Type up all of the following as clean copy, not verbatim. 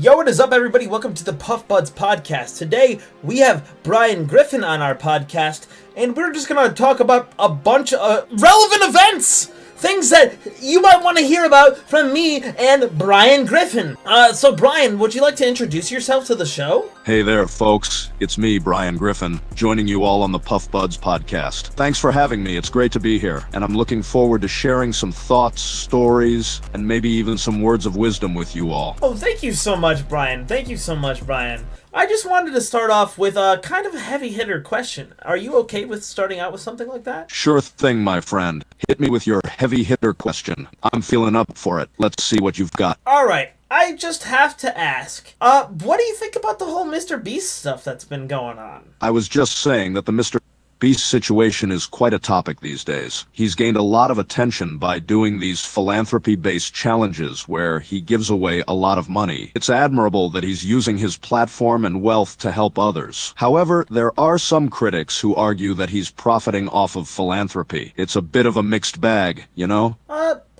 Yo, what is up, everybody? Welcome to the Puff Buds podcast. Today, we have Brian Griffin on our podcast, and we're just going to talk about a bunch of relevant events! Things that you might want to hear about from me and Brian Griffin. So Brian, would you like to introduce yourself to the show? Hey there, folks. It's me, Brian Griffin, joining you all on the Puff Buds podcast. Thanks for having me. It's great to be here, and I'm looking forward to sharing some thoughts, stories, and maybe even some words of wisdom with you all. Oh, thank you so much, Brian. Thank you so much, Brian. I just wanted to start off with a kind of a heavy-hitter question. Are you okay with starting out with something like that? Sure thing, my friend. Hit me with your heavy-hitter question. I'm feeling up for it. Let's see what you've got. All right. I just have to ask, what do you think about the whole Mr. Beast stuff that's been going on? I was just saying that the Mr. Beast situation is quite a topic these days. He's gained a lot of attention by doing these philanthropy-based challenges where he gives away a lot of money. It's admirable that he's using his platform and wealth to help others. However, there are some critics who argue that he's profiting off of philanthropy. It's a bit of a mixed bag, you know?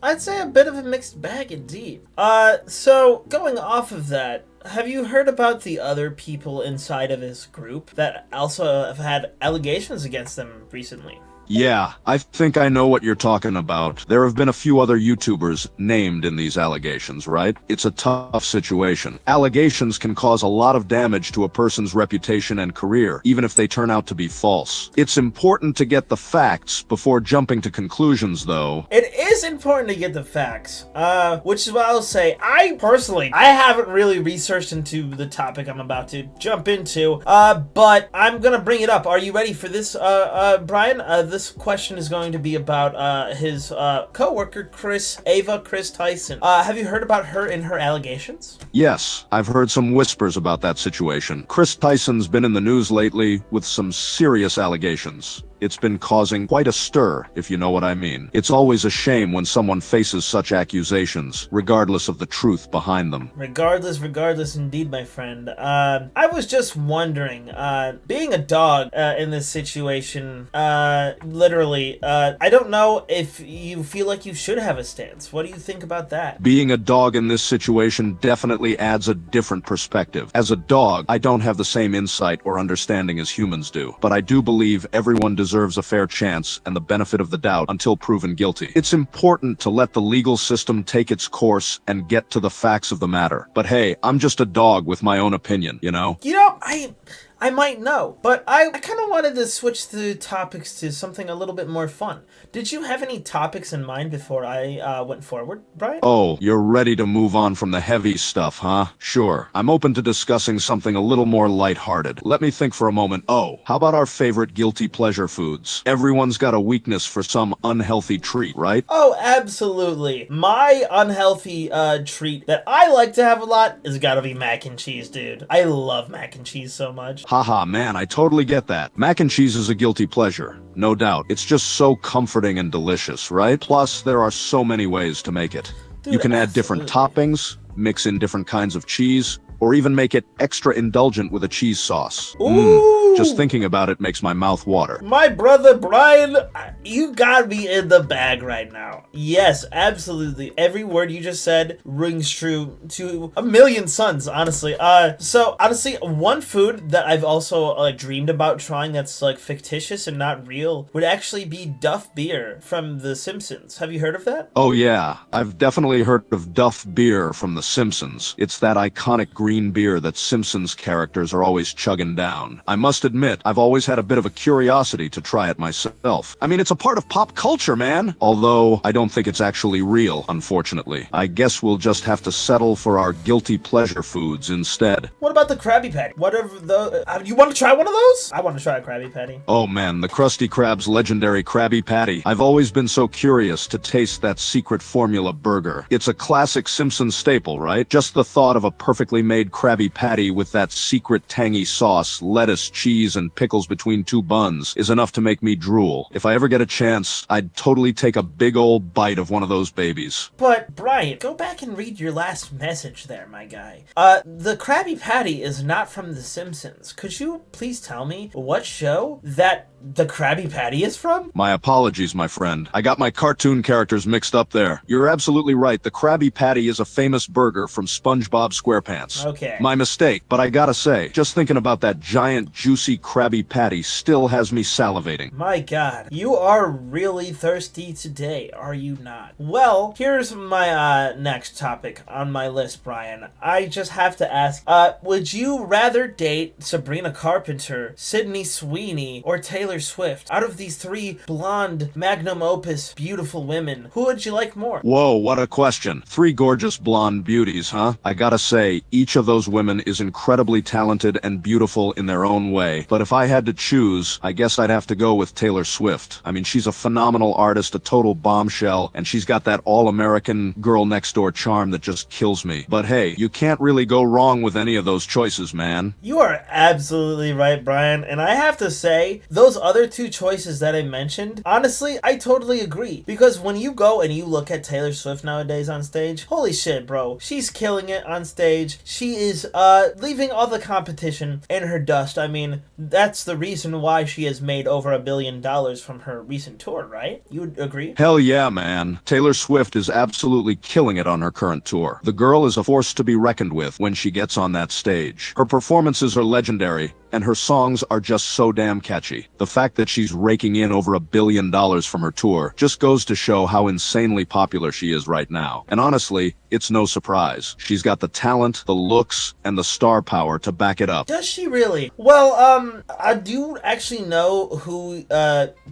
I'd say a bit of a mixed bag indeed. So going off of that, have you heard about the other people inside of his group that also have had allegations against them recently? Yeah, I think I know what you're talking about. There have been a few other YouTubers named in these allegations, right? It's a tough situation. Allegations can cause a lot of damage to a person's reputation and career, even if they turn out to be false. It's important to get the facts before jumping to conclusions, though. It is important to get the facts, which is what I'll say. I haven't really researched into the topic I'm about to jump into, but I'm gonna bring it up. Are you ready for this, Brian? This question is going to be about his co-worker, Chris Tyson. Have you heard about her and her allegations? Yes, I've heard some whispers about that situation. Chris Tyson's been in the news lately with some serious allegations. It's been causing quite a stir, if you know what I mean. It's always a shame when someone faces such accusations, regardless of the truth behind them. Regardless indeed, my friend. I was just wondering, being a dog in this situation, literally, I don't know if you feel like you should have a stance. What do you think about that? Being a dog in this situation definitely adds a different perspective. As a dog, I don't have the same insight or understanding as humans do, but I do believe everyone deserves a fair chance and the benefit of the doubt until proven guilty. It's important to let the legal system take its course and get to the facts of the matter. But hey, I'm just a dog with my own opinion, you know? You know, I might know, but I kind of wanted to switch the topics to something a little bit more fun. Did you have any topics in mind before I went forward, Brian? Oh, you're ready to move on from the heavy stuff, huh? Sure. I'm open to discussing something a little more lighthearted. Let me think for a moment. Oh, how about our favorite guilty pleasure foods? Everyone's got a weakness for some unhealthy treat, right? Oh, absolutely. My unhealthy treat that I like to have a lot is gotta be mac and cheese, dude. I love mac and cheese so much. Haha, man, I totally get that. Mac and cheese is a guilty pleasure, no doubt. It's just so comforting and delicious, right? Plus, there are so many ways to make it. Dude, you can add different toppings, mix in different kinds of cheese, or even make it extra indulgent with a cheese sauce. Just thinking about it makes my mouth water. My brother Brian, you got me in the bag right now. Yes, absolutely. Every word you just said rings true to a million suns, honestly. So honestly, one food that I've also dreamed about trying that's like fictitious and not real would actually be Duff beer from The Simpsons. Have you heard of that? Oh yeah, I've definitely heard of Duff beer from The Simpsons. It's that iconic green beer that Simpsons characters are always chugging down. I must admit, I've always had a bit of a curiosity to try it myself. I mean, it's a part of pop culture, man. Although, I don't think it's actually real, unfortunately. I guess we'll just have to settle for our guilty pleasure foods instead. What about the Krabby Patty? Whatever the... you want to try one of those? I want to try a Krabby Patty. Oh man, the Krusty Krab's legendary Krabby Patty. I've always been so curious to taste that secret formula burger. It's a classic Simpsons staple, right? Just the thought of a perfectly made Krabby Patty with that secret tangy sauce, lettuce, cheese, and pickles between two buns is enough to make me drool. If I ever get a chance, I'd totally take a big old bite of one of those babies. But, Brian, go back and read your last message there, my guy. The Krabby Patty is not from The Simpsons. Could you please tell me what show that the Krabby Patty is from? My apologies, my friend. I got my cartoon characters mixed up there. You're absolutely right. The Krabby Patty is a famous burger burger from SpongeBob SquarePants. Okay. My mistake, but I gotta say, just thinking about that giant, juicy Krabby Patty still has me salivating. My God, you are really thirsty today, are you not? Well, here's my next topic on my list, Brian. I just have to ask, would you rather date Sabrina Carpenter, Sydney Sweeney, or Taylor Swift? Out of these three blonde, magnum opus, beautiful women, who would you like more? Whoa, what a question. Three gorgeous blonde beauties, huh? I gotta say, each of those women is incredibly talented and beautiful in their own way. But if I had to choose, I guess I'd have to go with Taylor Swift. I mean, she's a phenomenal artist, a total bombshell, and she's got that all-American girl-next-door charm that just kills me. But hey, you can't really go wrong with any of those choices, man. You are absolutely right, Brian, and I have to say, those other two choices that I mentioned, honestly, I totally agree. Because when you go and you look at Taylor Swift nowadays on stage, holy shit, bro, she's killing it on stage. She is leaving all the competition in her dust. I mean, that's the reason why she has made over $1 billion from her recent tour, right? You would agree? Hell yeah, man. Taylor Swift is absolutely killing it on her current tour. The girl is a force to be reckoned with when she gets on that stage. Her performances are legendary, and her songs are just so damn catchy. The fact that she's raking in over $1 billion from her tour just goes to show how insanely popular she is right now. And honestly, it's no surprise. She's got the talent, the looks, and the star power to back it up. Does she really? Well, do you actually know who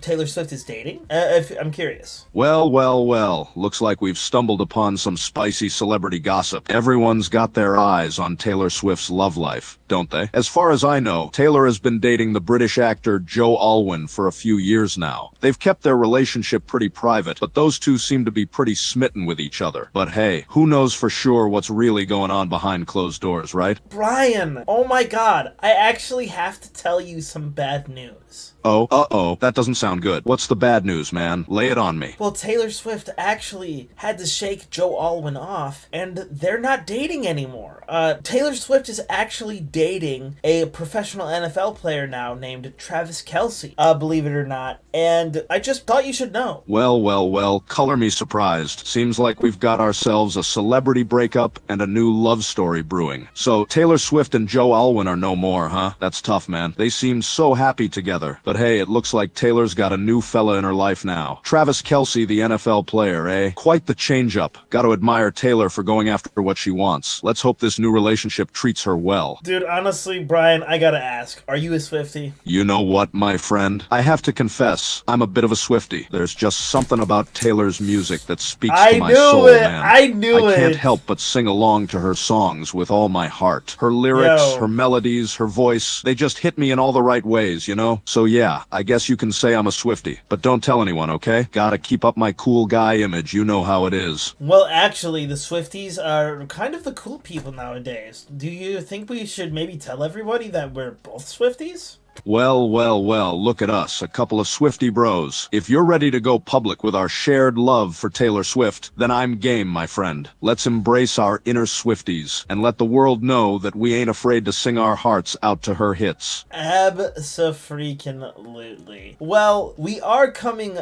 Taylor Swift is dating? I'm curious. Well, looks like we've stumbled upon some spicy celebrity gossip. Everyone's got their eyes on Taylor Swift's love life, don't they? As far as I know, Taylor has been dating the British actor Joe Alwyn for a few years now. They've kept their relationship pretty private, but those two seem to be pretty smitten with each other. But hey, who knows for sure what's really going on behind closed doors, right? Brian, oh my God, I actually have to tell you some bad news. Oh, uh-oh, that doesn't sound good. What's the bad news, man? Lay it on me. Well, Taylor Swift actually had to shake Joe Alwyn off, and they're not dating anymore. Taylor Swift is actually dating a professional NFL player now named Travis Kelce, believe it or not, and I just thought you should know. Well, color me surprised. Seems like we've got ourselves a celebrity breakup and a new love story brewing. So, Taylor Swift and Joe Alwyn are no more, huh? That's tough, man. They seemed so happy together. But hey, it looks like Taylor's got a new fella in her life now. Travis Kelce, the NFL player, eh? Quite the change-up. Gotta admire Taylor for going after what she wants. Let's hope this new relationship treats her well. Dude, honestly, Brian, I gotta ask, are you a Swiftie? You know what, my friend? I have to confess, I'm a bit of a Swiftie. There's just something about Taylor's music that speaks to my soul, man. I knew it! I can't help but sing along to her songs with all my heart. Her lyrics, her melodies, her voice, they just hit me in all the right ways, you know? So yeah, I guess you can say I'm a Swiftie, but don't tell anyone, okay? Gotta keep up my cool guy image, you know how it is. Well, actually, the Swifties are kind of the cool people nowadays. Do you think we should maybe tell everybody that we're both Swifties? Well, look at us, a couple of Swiftie bros. If you're ready to go public with our shared love for Taylor Swift, then I'm game, my friend. Let's embrace our inner Swifties and let the world know that we ain't afraid to sing our hearts out to her hits. Abso-freaking-lutely. Well, we are coming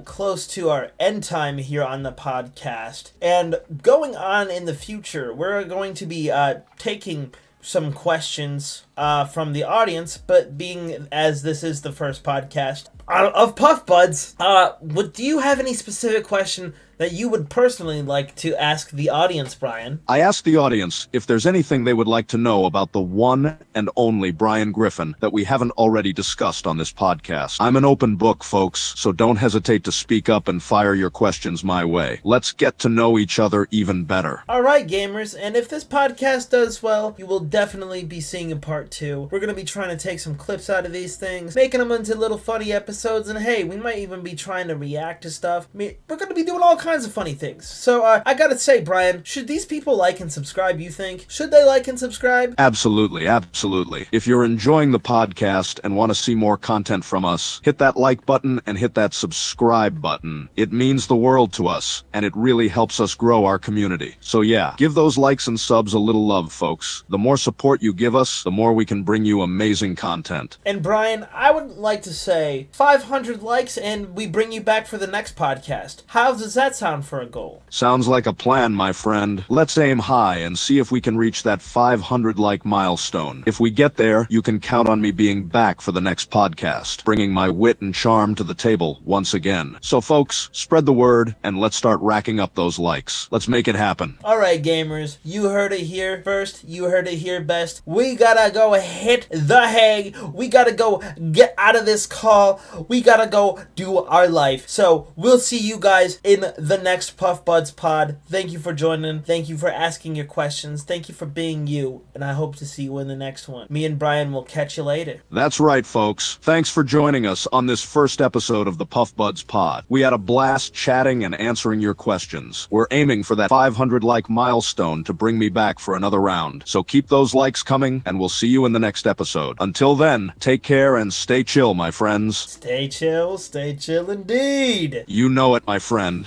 close to our end time here on the podcast, and going on in the future, we're going to be taking some questions from the audience, but being as this is the first podcast of Puff Buds, do you have any specific question that you would personally like to ask the audience, Brian? I asked the audience if there's anything they would like to know about the one and only Brian Griffin that we haven't already discussed on this podcast. I'm an open book, folks, so don't hesitate to speak up and fire your questions my way. Let's get to know each other even better. Alright, gamers, and if this podcast does well, you will definitely be seeing a part 2. We're going to be trying to take some clips out of these things, making them into little funny episodes, and hey, we might even be trying to react to stuff. We're going to be doing all kinds of funny things. So, I gotta say, Brian, should these people like and subscribe, you think? Should they like and subscribe? Absolutely. If you're enjoying the podcast and want to see more content from us, hit that like button and hit that subscribe button. It means the world to us, and it really helps us grow our community. So yeah, give those likes and subs a little love, folks. The more support you give us, the more we can bring you amazing content. And Brian, I would like to say 500 likes and we bring you back for the next podcast. How does that that sound for a goal? Sounds like a plan, my friend. Let's aim high and see if we can reach that 500 like milestone. If we get there, you can count on me being back for the next podcast, bringing my wit and charm to the table once again. So folks, spread the word and let's start racking up those likes. Let's make it happen. Alright gamers, you heard it here first, you heard it here best. We gotta go hit the hay, we gotta go get out of this call, we gotta go do our life. So we'll see you guys in the next Puff Buds pod. Thank you for joining, thank you for asking your questions, thank you for being you, and I hope to see you in the next one. Me and Brian will catch you later. That's right, folks. Thanks for joining us on this first episode of the Puff Buds pod. We had a blast chatting and answering your questions. We're aiming for that 500 like milestone to bring me back for another round. So keep those likes coming, and we'll see you in the next episode. Until then, take care and stay chill, my friends. Stay chill indeed. You know it, my friend.